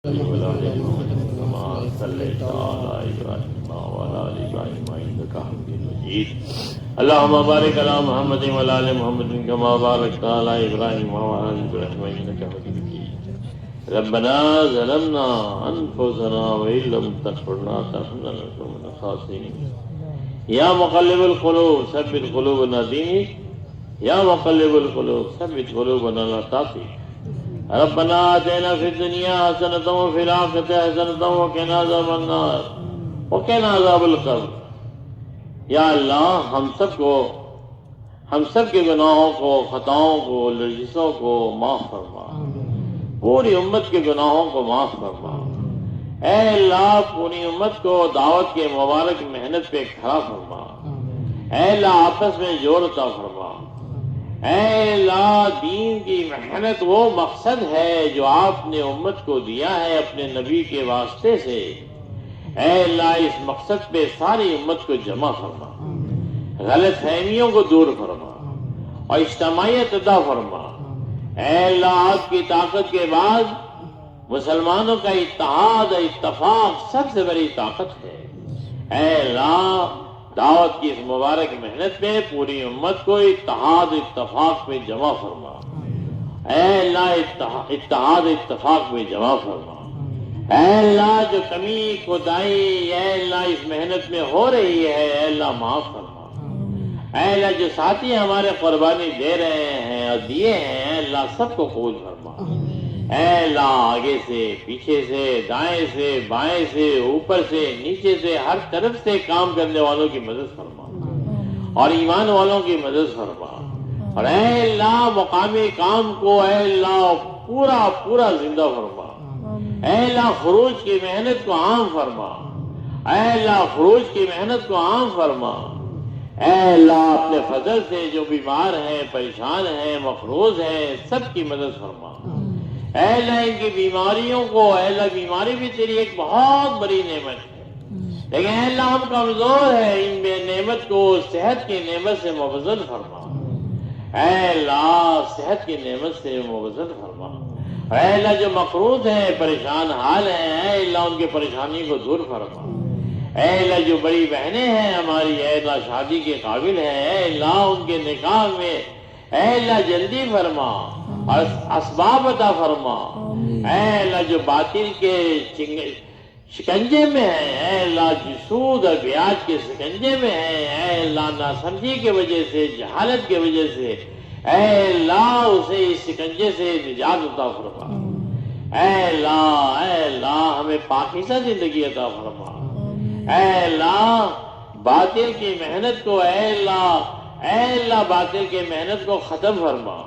وعلى آل محمد كما صليت على إبراهيم وعلى آل إبراهيم إنك حميد مجيد. اللهم بارك على محمد وعلى آل محمد كما باركت على إبراهيم وعلى آل إبراهيم إنك حميد مجيد. ربنا ظلمنا أنفسنا وإن لم تغفر لنا وترحمنا لنكن من الخاسرين. يا مقلب القلوب ثبت قلوبنا دينك. يا مقلب القلوب ثبت قلوبنا على طاعتك. ربنا آتنا في الدنيا حسنة وفي الآخرة حسنة وقنا عذاب النار وقنا عذاب القبر. یا اللہ ہم سب کے گناہوں کو، خطاؤں کو، لرزشوں کو معاف فرما. پوری امت کے گناہوں کو معاف فرما. اے اللہ پوری امت کو دعوت کے مبارک محنت پہ کھڑا فرما. اے اللہ آپس میں جوڑ عطا فرما. اے اللہ دین کی محنت وہ مقصد ہے جو آپ نے امت کو دیا ہے اپنے نبی کے واسطے سے. اے اللہ اس مقصد پہ ساری امت کو جمع فرما. غلط فہمیوں کو دور فرما اور اجتماعیت عطا فرما. اے اللہ آپ کی طاقت کے بعد مسلمانوں کا اتحاد اور اتفاق سب سے بڑی طاقت ہے. اے اللہ دعوت کی اس مبارک محنت میں پوری امت کو اتحاد اتفاق میں جمع فرما. اے اللہ اتحاد اتفاق میں جمع فرما. اے اللہ جو کمی کوتاہی اے اللہ اس محنت میں ہو رہی ہے اے اللہ معاف فرما. اے اللہ جو ساتھی ہمارے قربانی دے رہے ہیں اور دیے ہیں اے اللہ سب کو قبول فرما. اے اللہ آگے سے، پیچھے سے، دائیں سے، بائیں سے، اوپر سے، نیچے سے، ہر طرف سے کام کرنے والوں کی مدد فرما اور ایمان والوں کی مدد فرما. اور اے اللہ مقامی کام کو اے اللہ پورا زندہ فرما. اے اللہ خروج کی محنت کو عام فرما. اے اللہ خروج کی محنت کو عام فرما. اے اللہ اپنے فضل سے جو بیمار ہیں، پریشان ہیں، مقروض ہیں سب کی مدد فرما. اے اللہ ان کی بیماریوں کو اے اللہ بیماری بھی تیری ایک بہت بڑی نعمت ہے لیکن اے اللہ ہم کمزور ہیں. ان بے نعمت کو صحت کی نعمت سے مبدل فرما. اے اللہ صحت کی نعمت سے مبدل فرما. اے اللہ جو مقروض ہیں، پریشان حال ہیں اے اللہ ان کی پریشانی کو دور فرما. اے اللہ جو بڑی بہنیں ہیں ہماری اے اللہ شادی کے قابل ہیں اے اللہ ان کے نکاح میں اے اللہ جلدی فرما اور اسباب عطا فرما. اے اللہ جو باطل کے شکنجے میں ہیں اے اللہ جو سود اور بیاج کے شکنجے میں ہیں اے اللہ ناسمجھی کی وجہ سے، جہالت کی وجہ سے اے اللہ اسے اس شکنجے سے نجات عطا فرما. اے اللہ ہمیں پاکیزہ زندگی عطا فرما. اے اللہ باطل کی محنت کو اے اللہ باطل کی محنت کو ختم فرما.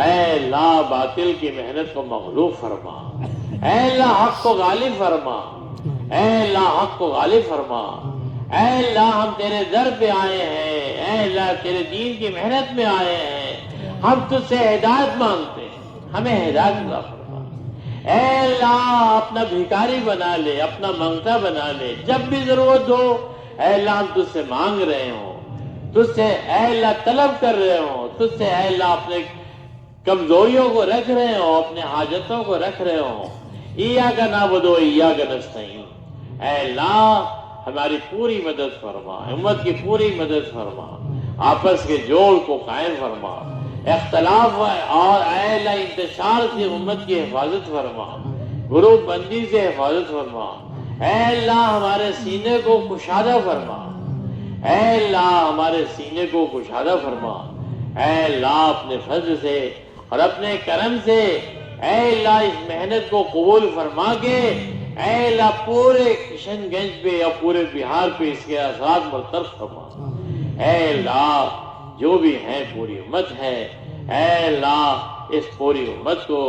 اے اللہ باطل کی محنت کو مغلوب فرما. اے اللہ حق کو غالب فرما. اے اللہ حق کو غالب فرما. اے اللہ ہم تیرے در پہ آئے ہیں اے اللہ تیرے دین کی محنت میں آئے ہیں. ہم تجھ سے ہدایت مانگتے ہیں، ہمیں ہدایت عطا فرما. اے اللہ اپنا بھکاری بنا لے، اپنا منگتا بنا لے. جب بھی ضرورت ہو اے اللہ ہم تجھ سے مانگ رہے ہوں، تجھ سے اے اللہ طلب کر رہے ہوں، تجھ سے اے اللہ اپنے کمزوریوں کو رکھ رہے ہوں، اپنے حاجتوں کو رکھ رہے ہوں. ایاک نعبد و ایاک نستعین. اے اللہ ہماری پوری مدد فرما، امت کی پوری مدد فرما. آپس کے جوڑ کو قائم فرما. اختلاف اور اے اللہ انتشار سے امت کی حفاظت فرما. گروپ بندی سے حفاظت فرما. اے اللہ ہمارے سینے کو کشادہ فرما. اے اللہ ہمارے سینے کو کشادہ فرما. اے اللہ اپنے فضل سے اور اپنے کرم سے اے اللہ اس محنت کو قبول فرما کے اے اللہ پورے کشن گنج پہ یا پورے بہار پہ اس کے اثرات برطرف فرما. اے اللہ جو بھی ہیں پوری امت ہے اے اللہ اس پوری امت کو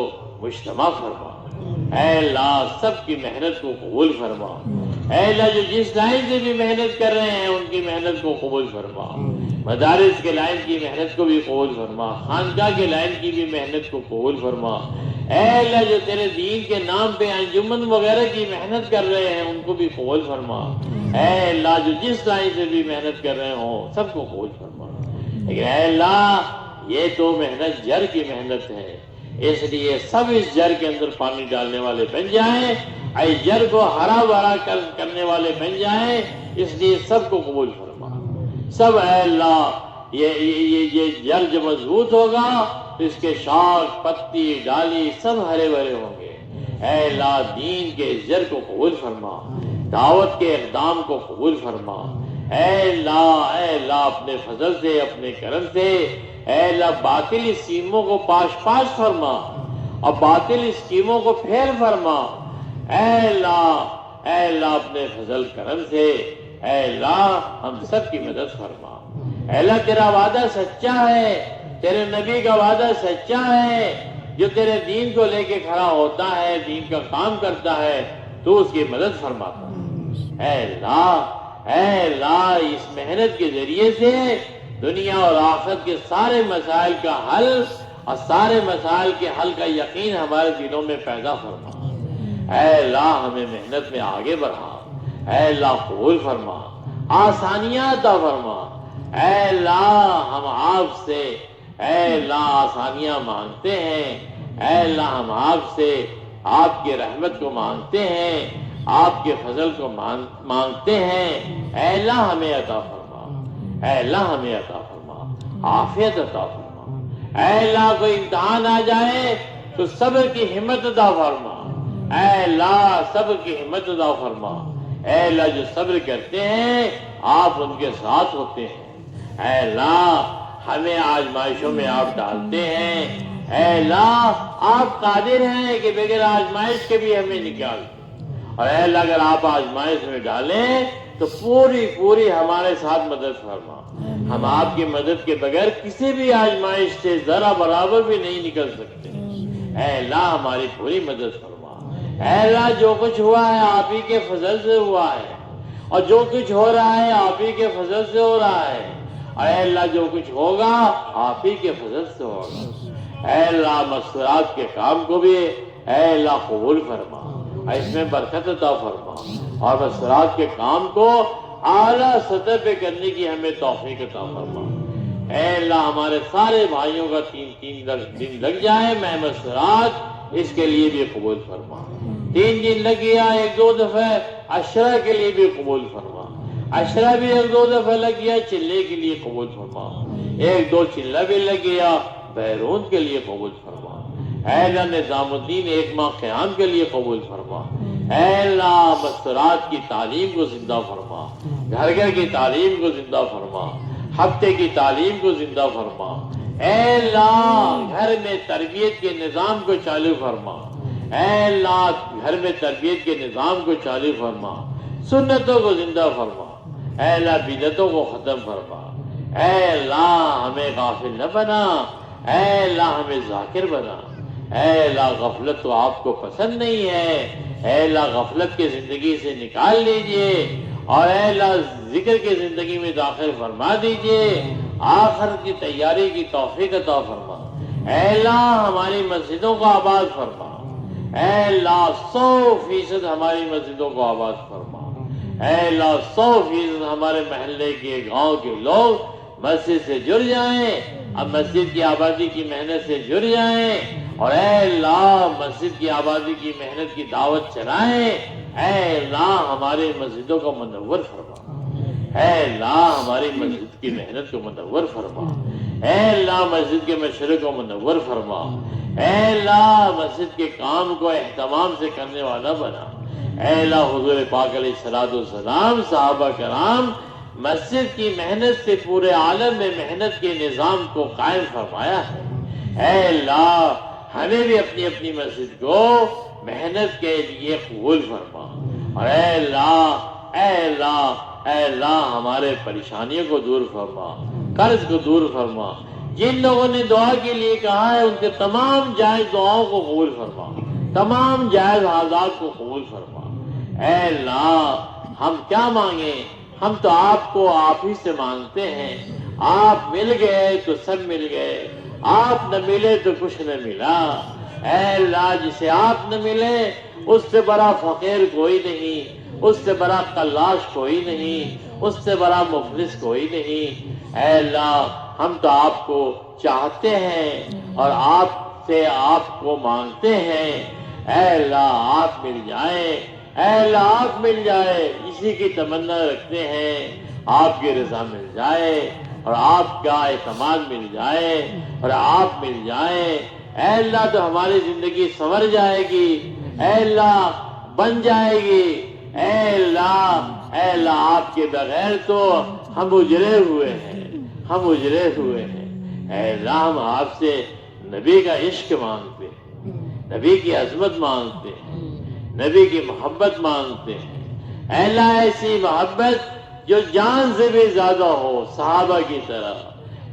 مجتمع فرما. اے اللہ سب کی محنت کو قبول فرما. اے اللہ جو جس لائن سے بھی محنت کر رہے ہیں ان کی محنت کو قبول فرما. مدارس کے لائن کی محنت کو بھی قبول فرما. خانقاہ کے لائن کی بھی محنت کو قبول فرما. اے اللہ جو تیرے دین کے نام پہ انجمن وغیرہ کی محنت کر رہے ہیں ان کو بھی قبول فرما. اے اللہ جو جس لائن سے بھی محنت کر رہے ہوں سب کو قبول فرما. لیکن اے اللہ یہ تو محنت جر کی محنت ہے، اس لیے سب اس جر کے اندر پانی ڈالنے والے بن جائیں، اس جر کو ہرا بھرا کرنے والے بن جائیں، اس لیے سب کو قبول فرما۔ سب اے اللہ یہ جر جو مضبوط ہوگا تو اس کے شاخ، پتی، ڈالی سب ہرے بھرے ہوں گے۔ اے اللہ دین کے اس جر کو قبول فرما، دعوت کے اقدام کو قبول فرما۔ اے اللہ اپنے فضل سے، اپنے کرم سے اے اللہ باطل اسکیموں کو پاش فرما اور باطل اسکیموں کو پھیر فرما۔ اے اللہ اپنے فضل کرم سے اے اللہ ہم سب کی مدد فرما۔ اے اللہ تیرا وعدہ سچا ہے، تیرے نبی کا وعدہ سچا ہے، جو تیرے دین کو لے کے کھڑا ہوتا ہے، دین کا کام کرتا ہے، تو اس کی مدد فرماتا ہے۔ اے اللہ اس محنت کے ذریعے سے دنیا اور آخرت کے سارے مسائل کا حل اور سارے مسائل کے حل کا یقین ہمارے دلوں میں پیدا فرما۔ اے اللہ ہمیں محنت میں آگے بڑھا۔ اے اللہ قبول فرما، آسانیاں عطا فرما۔ اے اللہ ہم آپ سے اے اللہ آسانیاں مانگتے ہیں۔ اے اللہ ہم آپ سے آپ کی رحمت کو مانگتے ہیں، آپ کے فضل کو مانگتے ہیں۔ اے اللہ ہمیں عطا فرما، اے اللہ ہمیں عطا فرما، عافیت عطا فرما۔ اے اللہ کوئی امتحان آ جائے تو صبر کی ہمت عطا فرما۔ اے اللہ صبر کی ہمت عطا فرما۔ اے اللہ جو صبر کرتے ہیں آپ ان کے ساتھ ہوتے ہیں۔ اے اللہ ہمیں آزمائشوں میں آپ ڈالتے ہیں۔ اے اللہ آپ قادر ہیں کہ بغیر آزمائش کے بھی ہمیں نکال دیں، اور اے اللہ اگر آپ آزمائش میں ڈالیں تو پوری ہمارے ساتھ مدد فرما۔ ہم آپ کی مدد کے بغیر کسی بھی آزمائش سے ذرا برابر بھی نہیں نکل سکتے۔ اے اللہ ہماری پوری مدد فرما۔ اے اللہ جو کچھ ہوا ہے آپ ہی کے فضل سے ہوا ہے، اور جو کچھ ہو رہا ہے آپ ہی کے فضل سے ہو رہا ہے، اور اے اللہ جو کچھ ہوگا آپ ہی کے فضل سے ہوگا۔ اے اللہ مسکرات کے کام کو بھی اے اللہ قبول فرما، اس میں برکت عطا فرما، اور مسکرات کے کام کو اعلیٰ سطح پہ کرنے کی ہمیں توفیق عطا فرما۔ اے اللہ ہمارے سارے بھائیوں کا 3 دن لگ جائے میں مسکرات، اس کے لیے بھی قبول فرما۔ 3 دن لگ گیا 1-2 دفعہ عشرہ کے لیے بھی قبول فرما، عشرہ بھی 1-2 دفعہ لگ گیا چلے کے لیے قبول فرما، 1-2 چلہ بھی لگ گیا بیرون کے لیے قبول فرما۔ اے اللہ نظام الدین 1 ماہ قیام کے لیے قبول فرما۔ اے اللہ مسکرات کی تعلیم کو زندہ فرما، گھر کی تعلیم کو زندہ فرما، ہفتے کی تعلیم کو زندہ فرما۔ اے اللہ گھر میں تربیت کے نظام کو چالو فرما۔ اے اللہ گھر میں تربیت کے نظام کو چالو فرما، سنتوں کو زندہ فرما۔ اے اللہ بدعتوں کو ختم فرما۔ اے اللہ ہمیں غافل نہ بنا، اے اللہ ہمیں ذاکر بنا۔ اے اللہ غفلت تو آپ کو پسند نہیں ہے، اے اللہ غفلت کی زندگی سے نکال لیجئے، اور اے اللہ ذکر کی زندگی میں داخل فرما دیجئے، آخرت کی تیاری کی توفیق عطا فرما۔ اے اللہ ہماری مسجدوں کو آباد فرما۔ اے اللہ 100% ہماری مسجدوں کو آباد فرما۔ اے اللہ 100% ہمارے محلے کے گاؤں کے لوگ مسجد سے جڑ جائیں، اب مسجد کی آبادی کی محنت سے جڑ جائیں، اور اے اللہ مسجد کی آبادی کی محنت کی دعوت چلائیں۔ اے اللہ ہماری مسجدوں کو منور فرما۔ اے اللہ ہماری مسجد کی محنت کو منور فرما۔ اے اللہ مسجد کے مشورے کو منور فرما۔ اے اللہ مسجد کے کام کو اہتمام سے کرنے والا بنا۔ اے اللہ حضور پاک علیہ الصلوۃ والسلام صحابہ کرام مسجد کی محنت سے پورے عالم میں محنت کے نظام کو قائم فرمایا ہے۔ اے اللہ ہمیں بھی اپنی اپنی مسجد کو محنت کے لیے قبول فرما، اور اے اللہ اے اللہ اے اللہ ہمارے پریشانیوں کو دور فرما، قرض کو دور فرما۔ جن لوگوں نے دعا کے لیے کہا ہے ان کے تمام جائز دعاؤں کو قبول فرما، تمام جائز حاجات کو قبول فرما۔ اے اللہ ہم کیا مانگیں، ہم تو آپ کو آپ ہی سے مانگتے ہیں۔ آپ مل گئے تو سب مل گئے، آپ نہ ملے تو کچھ نہ ملا۔ اے اللہ جسے آپ نہ ملے اس سے بڑا فقیر کوئی نہیں، اس سے بڑا قلاش کوئی نہیں، اس سے بڑا مفلس کوئی نہیں۔ اے اللہ ہم تو آپ کو چاہتے ہیں، اور آپ سے آپ کو مانگتے ہیں، اے اللہ آپ مل جائیں، اے اللہ آپ مل جائے، اسی کی تمنا رکھتے ہیں، آپ کی رضا مل جائے اور آپ کا اعتماد مل جائے اور آپ مل جائیں، اے اللہ تو ہماری زندگی سنور جائے گی، اے اللہ بن جائے گی، اے اللہ آپ کے بغیر تو ہم اجڑے ہوئے ہیں، ہم اجڑے ہوئے ہیں، اے اللہ ہم آپ سے نبی کا عشق مانگتے ہیں، نبی کی عظمت مانگتے ہیں، نبی کی محبت مانگتے ہیں، اے اللہ ایسی محبت جو جان سے بھی زیادہ ہو صحابہ کی طرح،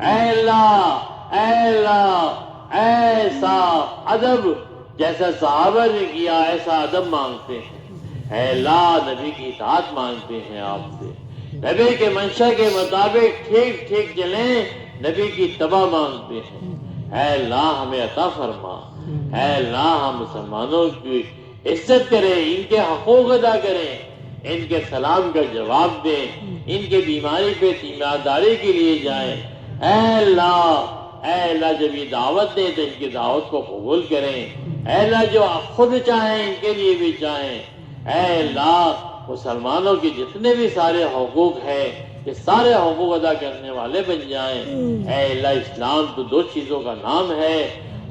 اے اللہ ایسا ادب جیسا صحابہ نے کیا ایسا ادب مانگتے ہیں، اے اللہ نبی کی اطاعت مانگتے ہیں آپ سے، نبی کے منشا کے مطابق ٹھیک ٹھیک چلیں، نبی کی اتباع مانگتے ہیں، اے اللہ ہمیں عطا فرما، اے اللہ ہم مسلمانوں کی عزت کریں، ان کے حقوق ادا کریں، ان کے سلام کا جواب دیں، ان کے بیماری پہ تیمارداری کے لیے جائیں، اے اللہ جب یہ دعوت دیں تو ان کی دعوت کو قبول کریں، اے اللہ جو خود چاہیں ان کے لیے بھی چاہیں، اے اللہ مسلمانوں کے جتنے بھی سارے حقوق ہیں یہ سارے حقوق ادا کرنے والے بن جائیں، اے اللہ اسلام تو دو چیزوں کا نام ہے،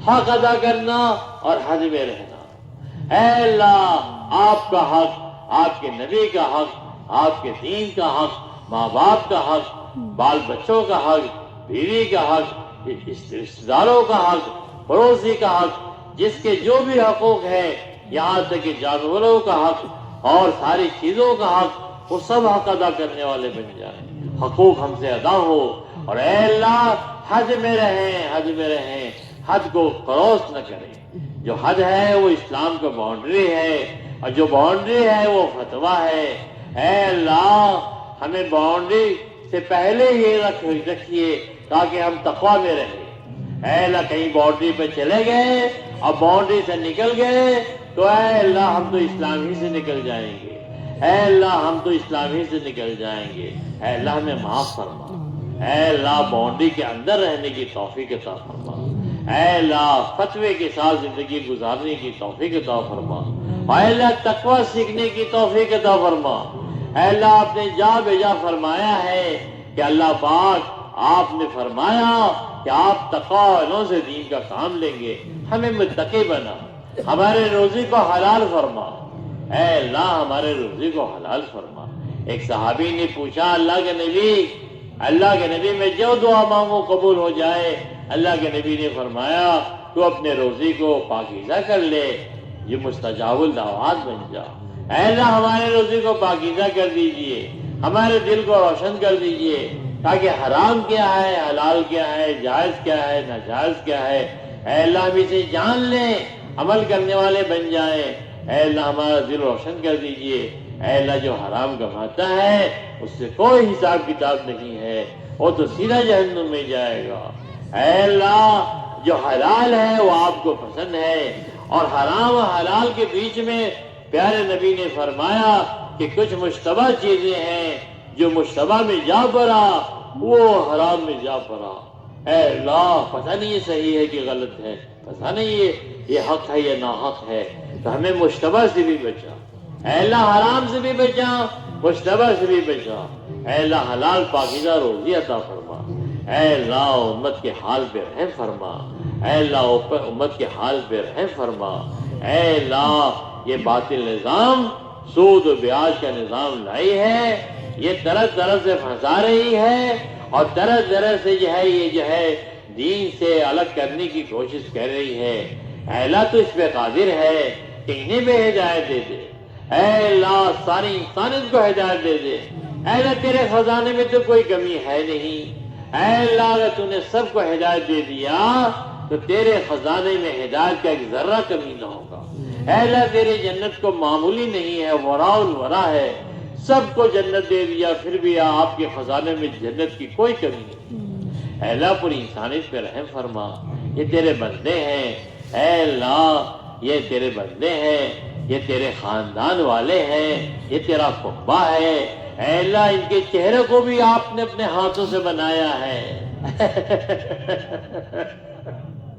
حق ادا کرنا اور حد میں رہنا، اے اللہ آپ کا حق، آپ کے نبی کا حق، آپ کے دین کا حق، ماں باپ کا حق، بال بچوں کا حق، بیوی کا حق، رشتہ داروں کا حق، پڑوسی کا حق، جس کے جو بھی حقوق ہیں یہاں تک کہ جانوروں کا حق اور ساری چیزوں کا حق، وہ سب حق ادا کرنے والے بن جائیں، حقوق ہم سے ادا ہو، اور اے اللہ حد میں رہیں، حد کو کراس نہ کریں، جو حد ہے وہ اسلام کا باؤنڈری ہے اور جو باؤنڈری ہے وہ فتویٰ ہے، اے اللہ ہمیں باؤنڈری سے پہلے یہ رکھیے تاکہ ہم تقویٰ میں رہیں، اے اللہ کہیں باؤنڈری پہ چلے گئے اور باؤنڈری سے نکل گئے تو اے اللہ ہم تو اسلام ہی سے نکل جائیں گے، اے اللہ ہم تو اسلام ہی سے نکل جائیں گے، اے اللہ ہمیں معاف فرما، اے اللہ باؤنڈری کے اندر رہنے کی توفیق عطا فرما، اے اللہ فتوے کے ساتھ زندگی گزارنے کی توفیق عطا فرما، اے اللہ تقویٰ سیکھنے کی توفیق عطا فرما، اے اللہ آپ نے جا بجا فرمایا ہے کہ اللہ پاک آپ نے فرمایا کہ آپ تقویٰ والوں سے دین کا کام لیں گے، ہمیں متقی بنا، ہمارے روزی کو حلال فرما، اے اللہ ہمارے روزی کو حلال فرما۔ ایک صحابی نے پوچھا اللہ کے نبی میں جو دعا مانگو قبول ہو جائے، اللہ کے نبی نے فرمایا تو اپنے روزی کو پاکیزہ کر لے، یہ مستجاب الدعوات بن جا، اے اللہ ہمارے روزی کو پاکیزہ کر دیجئے، ہمارے دل کو روشن کر دیجئے تاکہ حرام کیا ہے، حلال کیا ہے، جائز کیا ہے، ناجائز کیا ہے، اے اللہ ہم اسے جان لیں، عمل کرنے والے بن جائیں، اے اللہ ہمارا دل روشن کر دیجئے، اے اللہ جو حرام کماتا ہے اس سے کوئی حساب کتاب نہیں ہے، وہ تو سیدھا جہنم میں جائے گا، اے اللہ جو حلال ہے وہ آپ کو پسند ہے، اور حرام و حلال کے بیچ میں پیارے نبی نے فرمایا کہ کچھ مشتبہ چیزیں ہیں، جو مشتبہ میں جا پڑا وہ حرام میں جا پڑا، اے اللہ پتہ نہیں یہ صحیح ہے کہ غلط ہے، پتہ نہیں یہ حق ہے یا ناحق ہے، تو ہمیں مشتبہ سے بھی بچا، اے اللہ حرام سے بھی بچا، مشتبہ سے بھی بچا، اے اللہ حلال پاکیزہ روزی عطا فرما، اے اللہ امت کے حال پہ رحم فرما، اے اللہ امت کے حال پہ رحم فرما، اے اللہ یہ باطل نظام سود و بیاج کا نظام لائی ہے، یہ طرح طرح سے پھنسا رہی ہے اور طرح طرح سے یہ دین سے الگ کرنے کی کوشش کر رہی ہے، اے اللہ تو اس پہ قادر ہے کہ انہیں بھی ہدایت دے دے، اے اللہ ساری انسانیت کو ہدایت دے دے، اے اللہ تیرے خزانے میں تو کوئی کمی ہے نہیں، اے اللہ اگر تو نے سب کو ہدایت دے دیا تو تیرے خزانے میں ہدایت کا ایک ذرہ کمی نہ ہوگا، اے اللہ تیری جنت کو معمولی نہیں ہے، وراء الورا ہے، سب کو جنت دے دیا پھر بھی آپ کے خزانے میں جنت کی کوئی کمی نہیں، اے اللہ پوری انسانیت پہ رحم فرما، یہ تیرے بندے ہیں، اے اللہ یہ تیرے بندے ہیں، یہ تیرے خاندان والے ہیں، یہ تیرا قبہ ہے، اے اللہ ان کے چہرے کو بھی آپ نے اپنے ہاتھوں سے بنایا ہے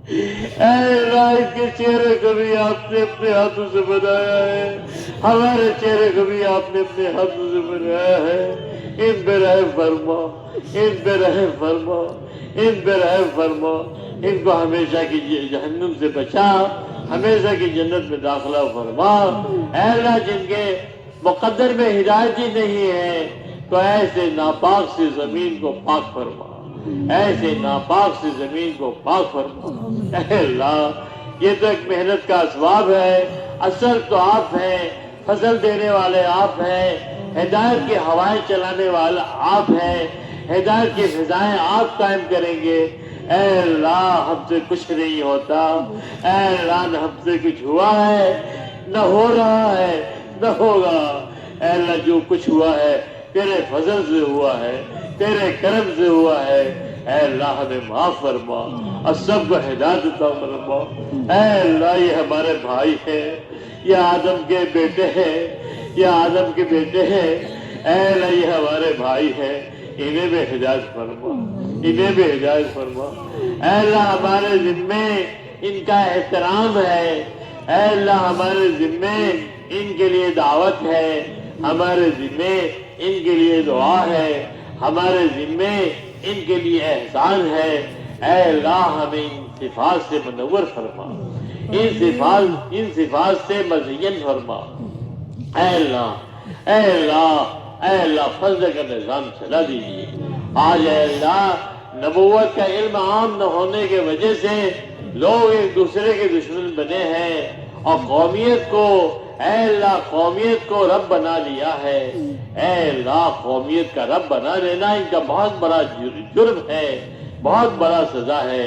اے اللہ اس کے چہرے کو بھی آپ نے اپنے ہاتھوں سے بنایا ہے، ہمارے چہرے کو بھی آپ نے اپنے ہاتھوں سے بنایا ہے، ان پہ رحم فرما، ان پہ رحم فرما، ان پہ رحم فرما، ان کو ہمیشہ کی جہنم سے بچا، ہمیشہ کی جنت میں داخلہ فرما۔ اے اللہ جن کے مقدر میں ہدایت ہی نہیں ہے تو ایسے ناپاک سی زمین کو پاک فرما، ایسے ناپاک سی زمین کو پاک فرما۔ اے اللہ یہ تو ایک محنت کا اسباب ہے، اصل تو آپ ہیں، فضل دینے والے آپ ہیں، ہدایت کی ہوائیں چلانے والا آپ ہیں، ہدایت کی فضائیں آپ قائم کریں گے۔ اے اللہ ہم سے کچھ نہیں ہوتا، اے اللہ نہ ہم سے کچھ ہوا ہے، نہ ہو رہا ہے، نہ ہوگا۔ اے اللہ جو کچھ ہوا ہے تیرے فضل سے ہوا ہے، تیرے کرم سے ہوا ہے۔ اے اللہ ہمیں معاف فرما اور سب کو ہدایت عطا فرما۔ اے اللہ یہ ہمارے بھائی ہیں، یہ آدم کے بیٹے ہیں، یہ آدم کے بیٹے ہیں۔ اے اللہ یہ ہمارے بھائی ہیں، انہیں بھی ہدایت فرما، انہیں بھی ہدایت فرما۔ اے اللہ ہمارے ذمے ان کا احترام ہے، اے اللہ ہمارے ذمے ان کے لیے دعوت ہے، ہمارے ذمے ان کے لیے دعا ہے، ہمارے ذمے ان کے لیے احسان ہے۔ اے اللہ ہمیں ان صفات سے منور فرما، ان صفات سے مزین فرما۔ اے اللہ اے اللہ اے اللہ فضل کا نظام چلا دیجیے۔ آج اے اللہ نبوت کا علم عام نہ ہونے کی وجہ سے لوگ ایک دوسرے کے دشمن بنے ہیں اور قومیت کو اے اللہ قومیت کو رب بنا لیا ہے۔ اے اللہ قومیت کا رب بنا لینا ان کا بہت بڑا جرم ہے، بہت بڑا سزا ہے۔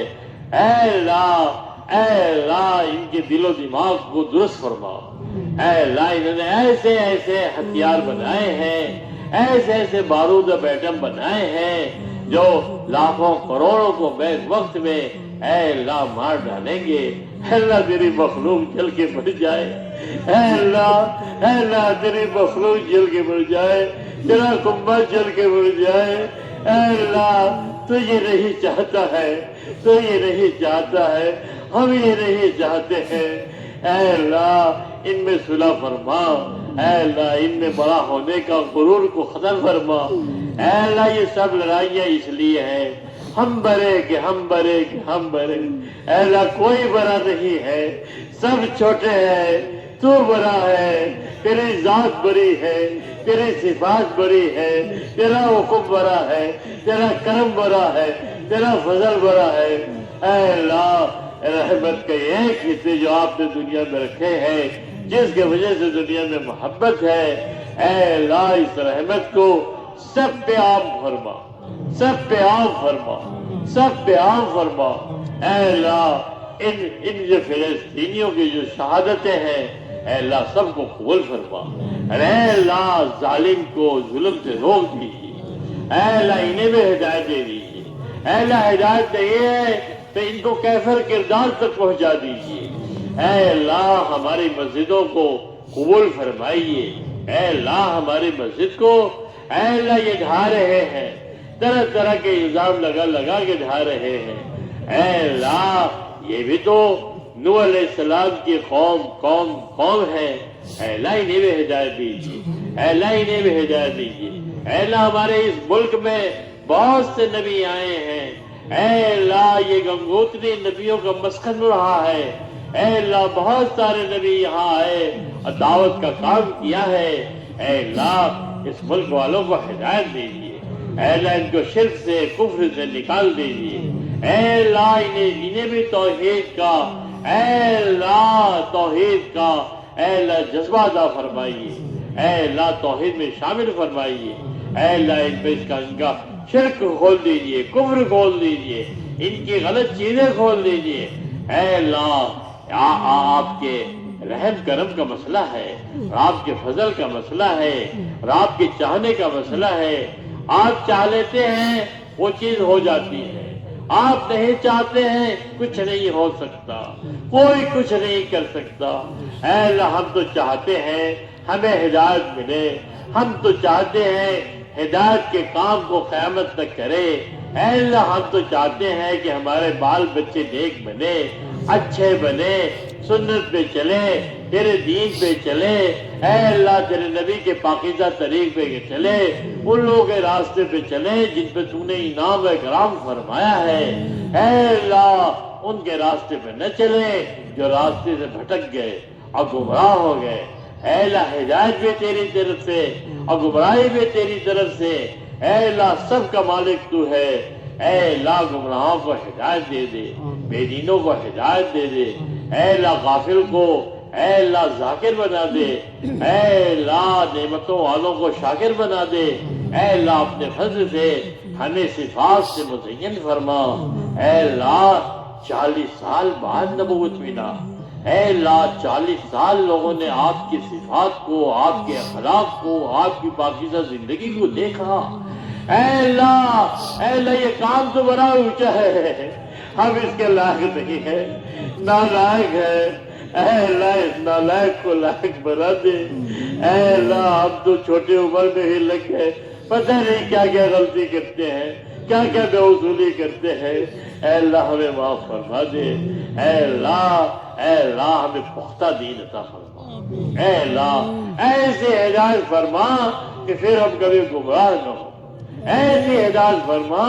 اے اللہ ان کے دل و دماغ کو درست فرما۔ اے اللہ انہوں نے ایسے ایسے ہتھیار بنائے ہیں، ایسے ایسے بارود و ایٹم بنائے ہیں جو لاکھوں کروڑوں کو بیک وقت میں اے اللہ مار ڈالیں گے۔ اے اللہ تیری مخلوق جل کے مر جائے، اے اللہ تیری مخلوق جل کے مر جائے، تیرا کنبہ جل کے مر جائے۔ اے اللہ تو یہ نہیں چاہتا ہے، تو یہ نہیں چاہتا ہے، ہم یہ نہیں چاہتے ہیں۔ اے اللہ ان میں صلح فرما، اے اللہ ان میں بڑا ہونے کا غرور کو ختم فرما۔ اے اللہ یہ سب لڑائیاں اس لیے ہیں ہم برے کہ ہم برے کہ ہم برے۔ اے اللہ کوئی بڑا نہیں ہے، سب چھوٹے ہیں، تو بڑا ہے، تیری ذات بڑی ہے، تیری صفات بڑی ہے، تیرا حکم بڑا ہے، تیرا کرم بڑا ہے، تیرا فضل بڑا ہے۔ اے اللہ رحمت کے ایک حصے جو آپ نے دنیا میں رکھے ہیں، جس کی وجہ سے دنیا میں محبت ہے، اے اللہ اس رحمت کو سب پہ عام فرما، سب پہ عام فرما، سب پہ عام فرما۔ اے اللہ ان جو فلسطینیوں کی جو شہادتیں ہیں اے اللہ سب کو قبول فرما۔ اے اللہ ظالم کو ظلم سے روک دیجیے، اے اللہ انہیں بھی ہدایت دے دیجیے۔ اے اللہ ہدایت نہیں ہے تو ان کو کیفر کردار تک پہنچا دیجیے۔ اے اللہ ہماری مسجدوں کو قبول فرمائیے، اے اللہ ہماری مسجد کو اے اللہ یہ ڈھا رہے ہیں، طرح طرح کے الزام لگا کے ڈھا رہے ہیں۔ اے اللہ یہ بھی تو نوح علیہ السلام کی قوم ہے، اے اللہ انہیں بھی ہدایت دیجیے، اے اللہ انہیں بھی ہدایت دیجیے۔ اے اللہ ہمارے اس ملک میں بہت سے نبی آئے ہیں، اے اللہ یہ گنگوتری نبیوں کا مسکن رہا ہے۔ اے اللہ بہت سارے نبی یہاں آئے اور دعوت کا کام کیا ہے۔ اے اللہ اس ملک والوں کو ہدایت دیجیے، اے اللہ ان کو شرک سے کفر سے نکال دیجیے۔ اے اللہ انہیں بھی توحید کا اے اللہ توحید کا اے اللہ جذبہ عطا فرمائیے، اے اللہ توحید میں شامل فرمائیے۔ اے اللہ ان پہ ان کا شرک کھول دیجیے، کفر کھول دیجیے، ان کی غلط چیزیں کھول دیجیے۔ اے اللہ آپ کے رحم کرم کا مسئلہ ہے، آپ کے فضل کا مسئلہ ہے، اور آپ کے چاہنے کا مسئلہ ہے۔ آپ چاہ لیتے ہیں وہ چیز ہو جاتی ہے، آپ نہیں چاہتے ہیں کچھ نہیں ہو سکتا، کوئی کچھ نہیں کر سکتا۔ اے اللہ ہم تو چاہتے ہیں ہمیں ہدایت ملے، ہم تو چاہتے ہیں ہدایت کے کام کو قیامت تک کرے۔ اے اللہ ہم تو چاہتے ہیں کہ ہمارے بال بچے نیک بنے، اچھے بنے، سنت پہ چلے، تیرے دین پہ چلے، اے اللہ تیرے نبی کے پاکیزہ طریق پہ چلے، ان لوگوں کے راستے پہ چلے جن پہ تو نے انعام و اکرام فرمایا ہے۔ اے اللہ ان کے راستے پہ نہ چلے جو راستے سے بھٹک گئے اور گمراہ ہو گئے۔ اے اللہ ہدایت بھی تیری طرف سے اور گمراہی بھی تیری طرف سے۔ اے اللہ سب کا مالک تو ہے۔ اے اللہ گمراہوں کو ہدایت دے دے، بے دینوں کو ہدایت دے دے، اے اللہ غافل کو اے اللہ ذاکر بنا دے، اے اللہ نعمتوں والوں کو شاکر بنا دے، اے اللہ اپنے فضل سے ہمیں صفات سے مزین فرما۔ اے اللہ 40 سال بعد نبوت ملا، اے اللہ 40 سال لوگوں نے آپ کی صفات کو، آپ کے اخلاق کو، آپ کی پاکیزہ زندگی کو دیکھا۔ اے اللہ یہ کام تو بڑا اونچا ہے، ہم اس کے لائق نہیں ہیں، نالائق ہے۔ اے اللہ اس نالائق کو لائق بنا دے۔ اے اللہ ہم تو چھوٹے عمر میں ہی لگ گئے، پتہ نہیں کیا کیا غلطی کرتے ہیں، کیا کیا بے وصولی کرتے ہیں۔ اے اللہ ہمیں معاف فرما دے۔ اے اللہ ہمیں پختہ دین عطا فرما۔ اے اللہ ایسے ہدایت فرما کہ پھر ہم کبھی گمراہ نہ ہوں، ایسی ہدایت فرما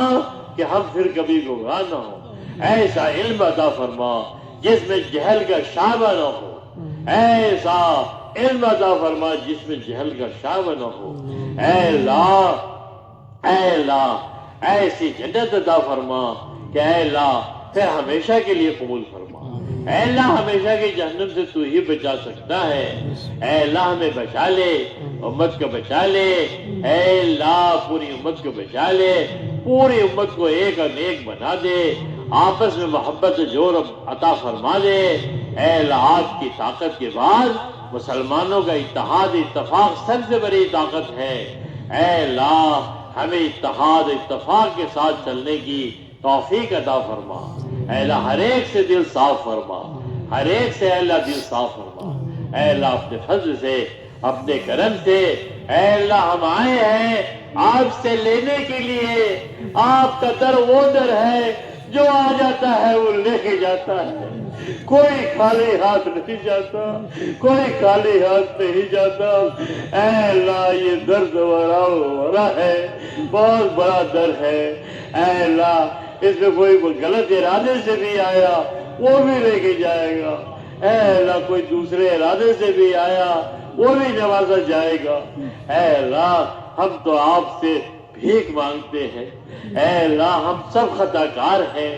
کہ ہم پھر کبھی گمراہ نہ ہوں، ایسا علم عطا فرما جس میں جہل کا شائبہ نہ ہو، ایسا علم عطا فرما جس میں جہل کا شائبہ نہ ہو۔ اے اللہ ایسی جنت عطا فرما کہ اے اللہ پھر ہمیشہ کے لیے قبول فرما۔ اے اللہ ہمیشہ کی جہنم سے تو ہی بچا سکتا ہے۔ اے اللہ ہمیں بچا لے، امت کو بچا لے، اے اللہ پوری امت کو بچا لے، پوری امت کو ایک اور نیک بنا دے، آپس میں محبت جوڑ عطا فرما دے۔ اے اللہ آپ کی طاقت کے بعد مسلمانوں کا اتحاد اتفاق سب سے بڑی طاقت ہے۔ اے اللہ ہمیں اتحاد اتفاق کے ساتھ چلنے کی توفیق عطا فرما۔ اے اللہ ہر ایک سے دل صاف فرما، ہر ایک سے اے اللہ دل صاف فرما۔ اے اللہ اپنے فضل سے، اپنے کرم سے، اے اللہ ہم آئے ہیں آپ سے لینے کے لیے۔ آپ کا در وہ در ہے جو آ جاتا ہے وہ لے کے جاتا ہے، کوئی خالی ہاتھ نہیں جاتا، کوئی خالی ہاتھ نہیں جاتا۔ اے اللہ یہ درد بڑا ہے، بہت بڑا در ہے۔ اے اللہ اس میں کوئی غلط ارادے سے بھی آیا وہ بھی لے کے جائے گا، اے اللہ کوئی دوسرے ارادے سے بھی آیا وہ بھی نوازا جائے گا۔ اے اللہ ہم تو آپ سے بھیک مانگتے ہیں، اے اللہ ہم سب خطا کار ہیں،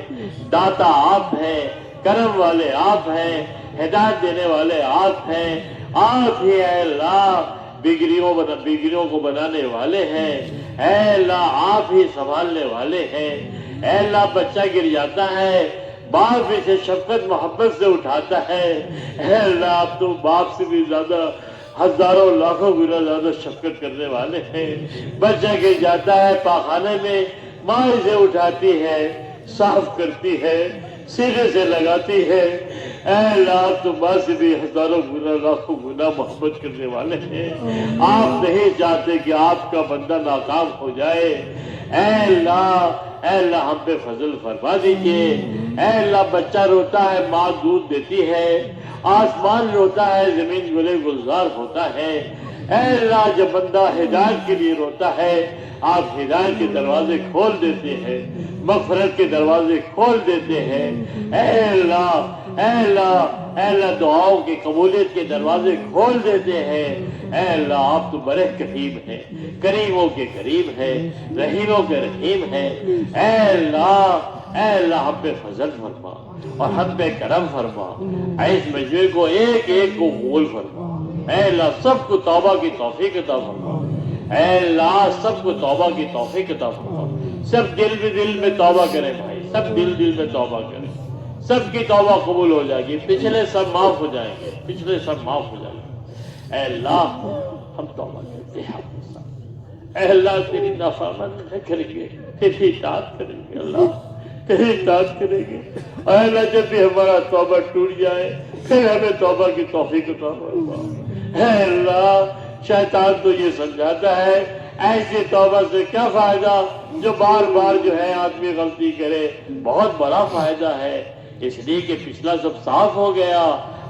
داتا آپ ہیں، کرم والے آپ ہیں، ہدایت دینے والے آپ ہیں، آپ ہی اے اللہ بگڑیوں کو بنانے والے ہیں۔ اے اللہ آپ ہی سنبھالنے والے ہیں۔ اے اللہ بچہ گر جاتا ہے، باپ اسے شفقت محبت سے اٹھاتا ہے۔ اے اللہ آپ تو باپ سے بھی زیادہ ہزاروں لاکھوں گنا زیادہ شفقت کرنے والے ہیں۔ بچہ گر جاتا ہے پاخانے میں، ماں اسے اٹھاتی ہے، صاف کرتی ہے، سینے سے لگاتی ہے۔ اے اللہ تو ماں سے بھی ہزاروں گنا لاکھوں گنا محبت کرنے والے ہیں۔ آپ نہیں چاہتے کہ آپ کا بندہ ناکام ہو جائے۔ اے اللہ ہم پہ فضل فرما دیجئے۔ اے اللہ بچہ روتا ہے، ماں دودھ دیتی ہے، آسمان روتا ہے، زمین گلے گلزار ہوتا ہے۔ اے اللہ جب بندہ ہدایت کے لیے روتا ہے آپ ہدایت کے دروازے کھول دیتے ہیں، مغفرت کے دروازے کھول دیتے ہیں۔ اے اللہ دعاؤں کی قبولیت کے دروازے کھول دیتے ہیں۔ اے اللہ آپ تو بڑے کریم ہیں، کریموں کے کریم ہیں، رحیموں کے رحیم ہیں۔ اے اللہ ہم پہ فضل فرما اور ہم پہ کرم فرما۔ اس مجمع کو ایک ایک کو قبول فرما۔ اے اللہ سب کو توبہ کی توفیق عطا فرما۔ اے اللہ سب کو توبہ کی توفیق عطا فرما۔ سب دل میں توبہ کریں بھائی، سب دل میں توبہ کریں، سب کی توبہ قبول ہو جائے گی، پچھلے سب معاف ہو جائیں گے، پچھلے سب معاف ہو جائیں گے۔ اے اللہ ہم توبہ کرتے ہیں، اے اللہ تیری نافرمانی نہ کریں گے، تیری اطاعت کریں گے، اللہ تیری اطاعت کریں گے۔ اے اللہ جب بھی ہمارا توبہ ٹوٹ جائے پھر ہمیں توبہ کی توفیق عطا فرما۔ اے اللہ شیطان تو یہ سمجھاتا ہے ایسی توبہ سے کیا فائدہ جو بار بار جو ہے آدمی غلطی کرے، بہت بڑا فائدہ ہے، اس لیے کہ پچھلا سب صاف ہو گیا،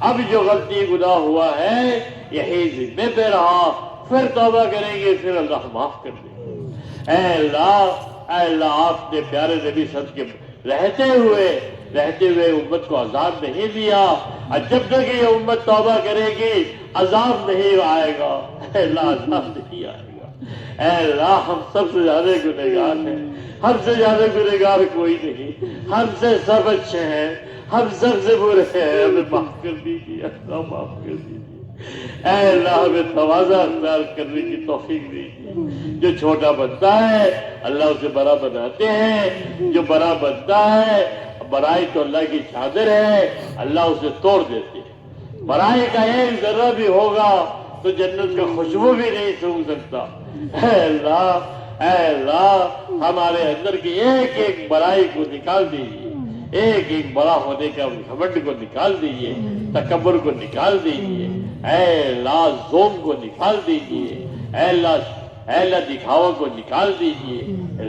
اب جو غلطی گناہ ہوا ہے یہی ذمے پہ رہا، پھر توبہ کریں گے، پھر اللہ معاف کر دے گا۔ اے اللہ آپ نے پیارے نبی صلی اللہ علیہ وسلم کے رہتے ہوئے امت کو عذاب نہیں دیا، اور جب تک یہ امت توبہ کرے گی عذاب نہیں آئے گا، اے اللہ عذاب نہیں آئے گا۔ اے اللہ ہم سب سے زیادہ گنہگار ہیں، ہم سے زیادہ گنہگار کوئی نہیں، ہم سے سب اچھے ہیں، ہم سب سے برے ہیں، ہمیں معاف کر دیجیے، اللہ معاف کر دیجیے۔ اے اللہ ہمیں تواضع اختیار کرنے کی توفیق دیجیے، جو چھوٹا بنتا ہے اللہ اسے بڑا بناتے ہیں، جو بڑا بنتا ہے بڑائی تو اللہ کی چادر ہے، اللہ اسے توڑ دیتے ہیں، بڑائی کا ایک ذرہ بھی ہوگا تو جنت کا خوشبو بھی نہیں سونگ سکتا۔ اے اللہ ہمارے اندر کی ایک ایک بڑائی کو نکال دیجیے، ایک ایک بڑا ہونے کا گھمنڈ کو نکال دیجیے، تکبر کو نکال دیجیے، اے اللہ ظلم کو نکال دیجیے، اے اللہ دکھاوا کو نکال دیجیے،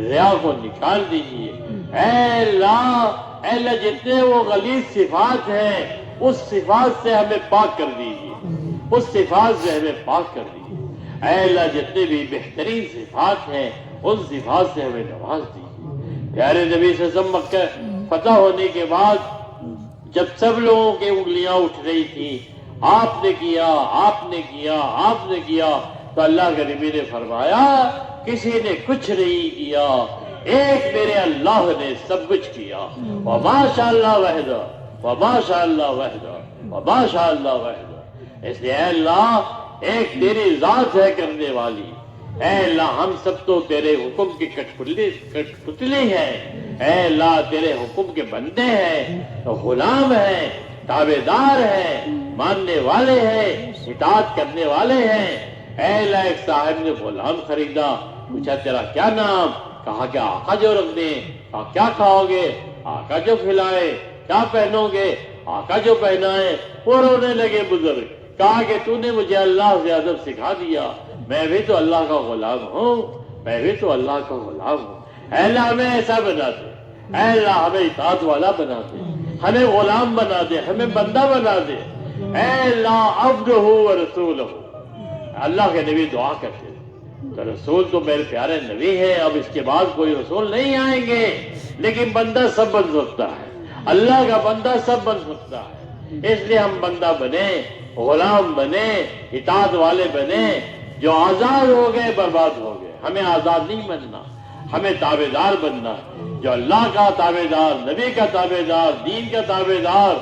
ریا کو نکال دیجیے، اے اللہ جتنے وہ غلیظ صفات ہیں اس صفات سے ہمیں پاک کر دیجیے، اس صفات سے ہمیں پاک کر دیجیے، اے اللہ جتنے بھی بہترین صفات ہیں ان صفات سے ہمیں نواز دیجیے۔ پیارے نبی صلی اللہ علیہ وسلم مکہ فتح ہونے کے بعد جب سب لوگوں کی انگلیاں اٹھ رہی تھی، آپ نے کیا، آپ نے کیا، آپ نے کیا، تو اللہ کے نبی نے فرمایا کسی نے کچھ نہیں کیا، ایک میرے اللہ نے سب کچھ کیا، وما شاء اللہ وحدہ، وما شاء اللہ وحدہ، وما شاء اللہ وحدہ۔ اس لیے اے اللہ ایک تیری ذات ہے کرنے والی، اے اللہ ہم سب تو تیرے حکم کی کٹپتلی ہیں، اے اللہ تیرے حکم کے بندے ہیں، غلام ہیں، تابعدار ہیں، ماننے والے ہیں، اطاعت کرنے والے ہیں۔ اے اللہ ایک صاحب نے غلام خریدا، پوچھا تیرا کیا نام؟ کہا کہ آقا جو رکھ دیں۔ کہا کیا کھاؤ گے؟ آقا جو کھلائے۔ کیا پہنو گے؟ آقا جو پہنائے۔ وہ رونے لگے بزرگ، کہا کہ تو نے مجھے اللہ سے ادب سکھا دیا، میں بھی تو اللہ کا غلام ہوں، میں بھی تو اللہ کا غلام ہوں۔ اے اللہ ہمیں ایسا بنا دے، اے اللہ ہمیں اطاعت والا بنا دے، ہمیں غلام بنا دے، ہمیں بندہ بنا دے۔ اے اللہ عبدہ و رسولہ، اللہ کے نبی دعا کرتے تھے تو رسول تو میرے پیارے نبی ہے، اب اس کے بعد کوئی رسول نہیں آئیں گے، لیکن بندہ سب بن سکتا ہے، اللہ کا بندہ سب بن سکتا ہے۔ اس لیے ہم بندہ بنے، غلام بنے، اطاعت والے بنے۔ جو آزاد ہو گئے برباد ہو گئے، ہمیں آزاد نہیں بننا، ہمیں تابعدار بننا، جو اللہ کا تابعدار، نبی کا تابعدار، دین کا تابعدار،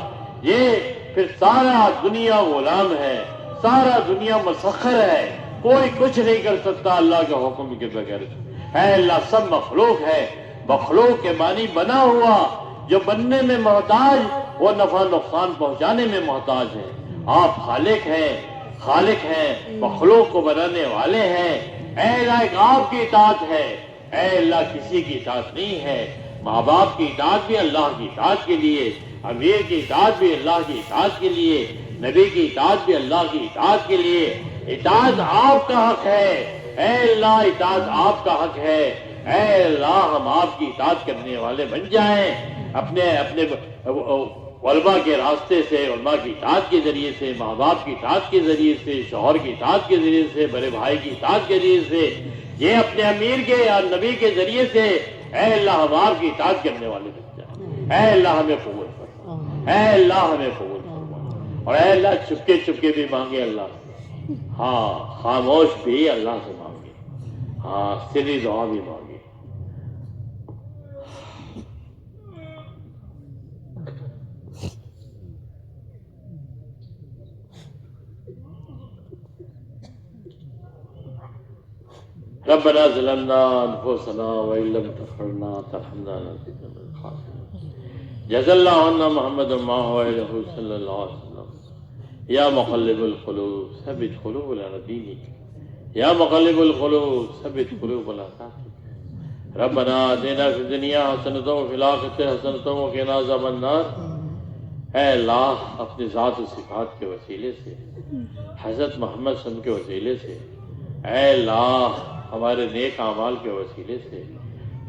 یہ پھر سارا دنیا غلام ہے، سارا دنیا مسخر ہے، کوئی کچھ نہیں کر سکتا اللہ کے حکم کے بغیر۔ اے اللہ سب مخلوق ہے، مخلوق کے معنی بنا ہوا، جو بننے میں محتاج وہ نفع نقصان پہنچانے میں محتاج ہے۔ آپ خالق ہیں، خالق ہیں، مخلوق کو بنانے والے ہیں۔ اے اللہ ایک آپ کی اطاعت ہے، اے اللہ کسی کی اطاعت نہیں ہے۔ ماں باپ کی اطاعت بھی اللہ کی اطاعت کے لیے، امیر کی اطاعت بھی اللہ کی اطاعت کے لیے، نبی کی اطاعت بھی اللہ کی اطاعت کے لیے۔ اطاعت آپ کا حق ہے، اے اللہ اطاعت آپ کا حق ہے۔ اے اللہ ہم آپ کی اطاعت کرنے والے بن جائیں، اپنے علماء کے راستے سے، علماء کی اطاعت کے ذریعے سے، ماں باپ کی اطاعت کے ذریعے سے، شوہر کی اطاعت کے ذریعے سے، بڑے بھائی کی اطاعت کے ذریعے سے، یہ اپنے امیر کے یا نبی کے ذریعے سے۔ اے اللہ ہم آپ کی اطاعت کرنے والے بن جائیں۔ اے اللہ ہمیں قبول فرما، اے اللہ ہمیں قبول فرما، اور اے اللہ چپکے چپکے بھی مانگے اللہ سے، ہاں خاموش بھی اللہ سے مانگے، ہاں سری دعا بھی مانگے۔ ربنا ظلمنا انفسنا وان لم تغفر لنا وترحمنا لنكونن من الخاسرين۔ جزا اللہ عنا محمد ما هو له صلی اللہ علیہ وسلم۔ یا مقلب القلوب ثبت قلوبنا على دينك، یا مقلب القلوب ثبت قلوبنا على طاعتك۔ ربنا آتنا فی الدنیا حسنۃ وفی الآخرۃ حسنۃ وقنا عذاب النار۔ اے اللہ اپنی ذات و صفات کے وسیلے سے، حضرت محمد صلی اللہ علیہ وسلم کے وسیلے سے، اے اللہ ہمارے نیک اعمال کے وسیلے سے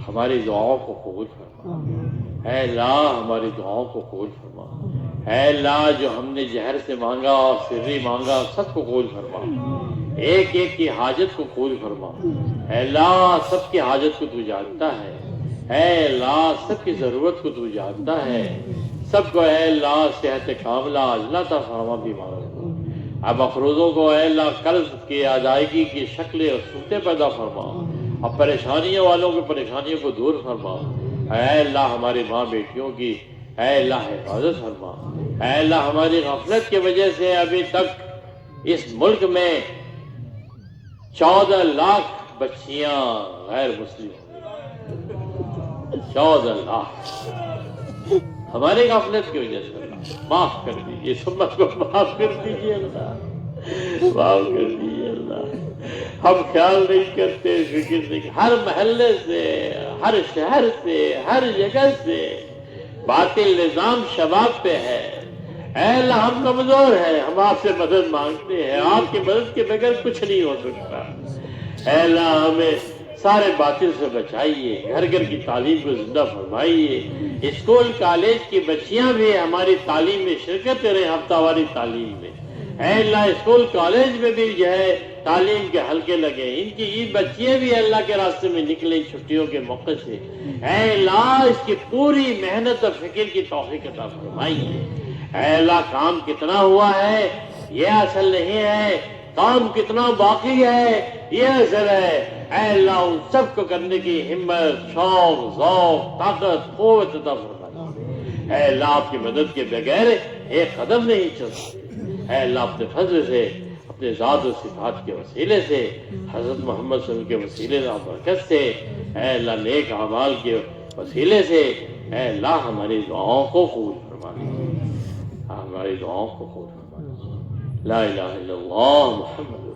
ہماری دعاؤں کو قبول فرما۔ اے اللہ ہماری دعاؤں کو قبول فرما۔ اے اللہ جو ہم نے جہر سے مانگا اور سری مانگا سب کو قبول فرما، ایک ایک کی حاجت کو قبول فرما۔ اے اللہ سب کی حاجت کو تو جانتا ہے، اے اللہ سب کی ضرورت کو تو جانتا ہے، سب کو اے اللہ صحت کاملہ اللہ عطا فرما بیماروں کو۔ اب افروزوں کو اے اللہ قرض کی ادائیگی کی شکلیں اور صورتیں پیدا فرما، اب پریشانیوں والوں کی پریشانیوں کو دور فرما۔ اے اللہ ہماری ماں بیٹیوں کی اے اللہ حفاظت فرما۔ اے اللہ ہماری غفلت کی وجہ سے ابھی تک اس ملک میں 14 لاکھ بچیاں غیر مسلم ہوئی، 14 لاکھ ہماری غفلت کی وجہ سے۔ اللہ معاف کر دیجیے، سمت کو معاف کر دیجیے، اللہ معاف کر دیجیے۔ اللہ ہم خیال نہیں کرتے، فکر نہیں، ہر محلے سے، ہر شہر سے، ہر جگہ سے باطل نظام شباب پہ ہے۔ اے اللہ ہم کمزور ہیں، ہم آپ سے مدد مانگتے ہیں، آپ کی مدد کے بغیر کچھ نہیں ہو سکتا۔ اے اللہ ہمیں سارے باطل سے بچائیے، گھر گھر کی تعلیم کو زندہ فرمائیے، اسکول کالج کی بچیاں بھی ہماری تعلیم میں شرکت کریں، ہفتہ واری تعلیم میں۔ اے اللہ اسکول کالج میں بھی جو ہے تعلیم کے حلقے لگے، ان کی یہ بچیاں بھی اللہ کے راستے میں نکلیں چھٹیوں کے موقع سے۔ اے اللہ اس کی پوری محنت اور فکر کی توفیق عطا فرمائیے۔ اے اللہ کام کتنا ہوا ہے یہ اصل نہیں ہے، کام کتنا باقی ہے یہ اصل ہے۔ اے اللہ ان سب کو کرنے کی ہمت، شوق، ذوق، طاقت، قوت عطا فرمائیے۔ اے اللہ آپ کی مدد کے بغیر ایک قدم نہیں چل سکتے۔ اے اللہ اپنے فضل سے، اپنے ذات و صفات کے وسیلے سے، حضرت محمد صلی اللہ علیہ وسلم کے وسیلے اور برکت سے، اے اللہ نیک اعمال کے وسیلے سے، اے اللہ ہماری دعاؤں کو قبول فرما لیجیے، ہماری دعاؤں کو قبول فرما لیجیے۔ لا الہ الا اللہ محمد